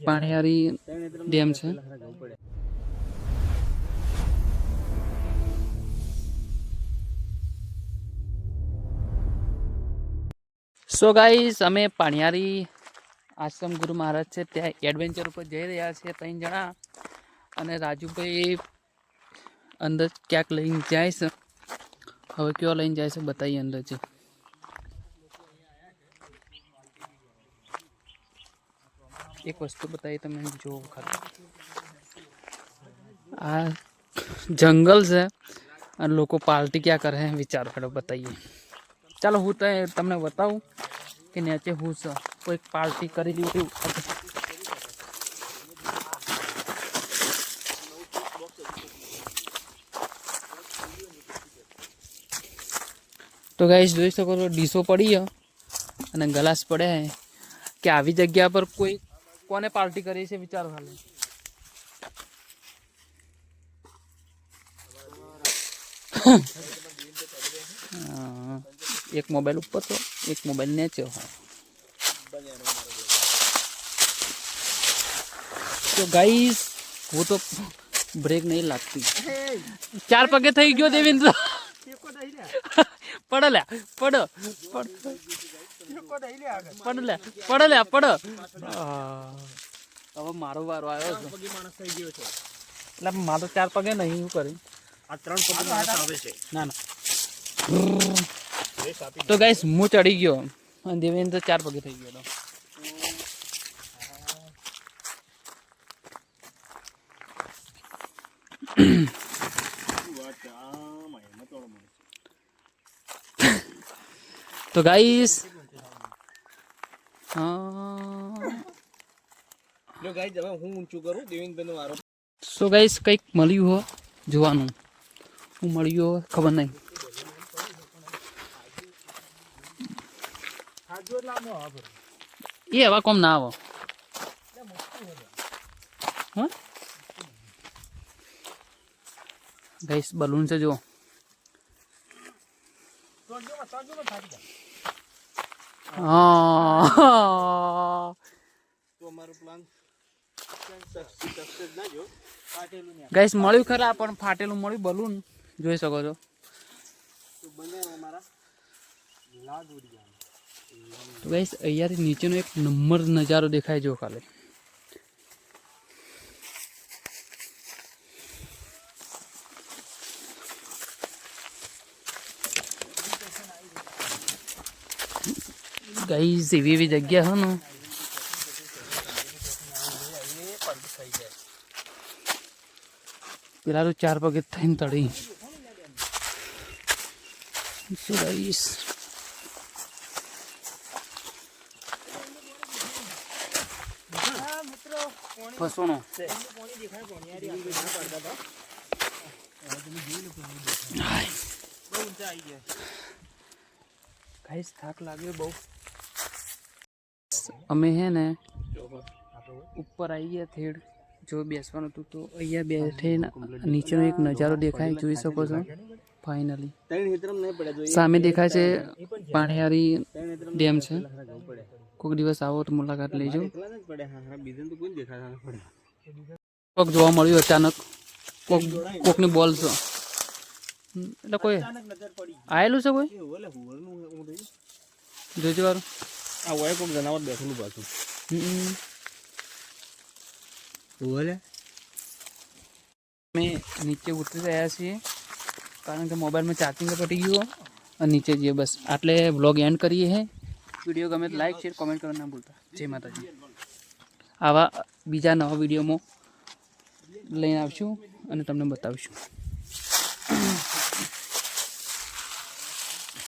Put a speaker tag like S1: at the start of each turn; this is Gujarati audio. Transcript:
S1: પાણીયારી ડેમ છે. સો ગાઈસ અમે પાણીયારી આશ્રમ ગુરુ મહારાજ છે ત્યાં એડવેન્ચર ઉપર જઈ રહ્યા છીએ 3 જણા અને રાજુભાઈ અંદર ક્યાંક લઈને જાય છે. હવે કયો લઈને જાય છે બતાવીએ અંદર છે. એક વસ્તુ બતાવી તમે જો ખાલી આ જંગલ છે અને લોકો પાર્ટી ક્યાં કરે વિચારો ખેડો બતાવીએ. ચાલો હું તો તમને બતાવું કે નીચે હું છે કોઈ પાર્ટી કરી લીધી. તો ગાઈસ જોઈ શકો છો ડીશો પડી અને ગ્લાસ પડે કે આવી જગ્યા પર કોઈ કોને પાર્ટી કરી છે વિચારો ખાલી. એક મોબાઈલ ઉપર તો એક મોબાઈલ નીચે હોય. તો ગાઈસ वो तो ब्रेक नहीं लगती. 4 पगे થઈ ગયો દેવેન્દ્ર. પડ લે પડ હવે મારો વારો આવ્યો છે એટલે મારો 4 પગે નહીં હું કરી આ 3 પગે માણસ આવે છે. ના ના તો ગાઈસ હું ચડી ગયો અને દેવેન્દ્ર 4 પગે થઈ ગયો. તો ગાઈસ
S2: જો ગાઈસ હવે હું ઊંચું કરું દેવેન્દ્રનો વારો.
S1: સો ગાઈસ કંઈક મળ્યું હો જોવાનું. હું મળ્યું હો ખબર નહીં. એ હવા કોમ ના આવો. ગાઈસ બલૂન છે જો. ગાઈસ મળ્યું ખરા પણ ફાટેલું મળ્યું બલૂન જોઈ શકો છો. તો ગાઈસ અહીંયાથી નીચેનો એક નંબર નજારો દેખાય જો ખાલી. ગાઈસ એવી એવી જગ્યા છે ને પેલા તો 4 પગે થઈને તળી. સો ગાઈસ ફસવાનો ગાઈસ થાક લાગ્યો બહુ. અમે હે ને ઉપર આવી ગયા થેડ જો બેસવાનું હતું તો અહીંયા બેઠે નીચેનો એક નજારો દેખાય જોઈ શકો છો. ફાઇનલી સામે દેખાય છે પાણીયારી ડેમ છે. કોઈક દિવસ આવો તો મુલાકાત લેજો. કોક જોવા મળ્યું અચાનક કોકની બોલ છે એટલે કોઈ આવેલું છે કોઈ જોજો વાળું.
S2: આ હોય કોક જનાવર બેઠેલું પાછું.
S1: અમે નીચે ઉતરી રહ્યા છીએ કારણ કે મોબાઈલમાં ચાર્જિંગ પડી ગયું અને નીચે જઈએ. બસ આટલે વ્લોગ એન્ડ કરીએ હે. વિડીયો ગમે તો લાઈક શેર કોમેન્ટ કરવા ના ભૂલતા. જય માતાજી. આવા બીજા નવા વિડીયોમાં લઈને આવશું અને તમને બતાવીશું.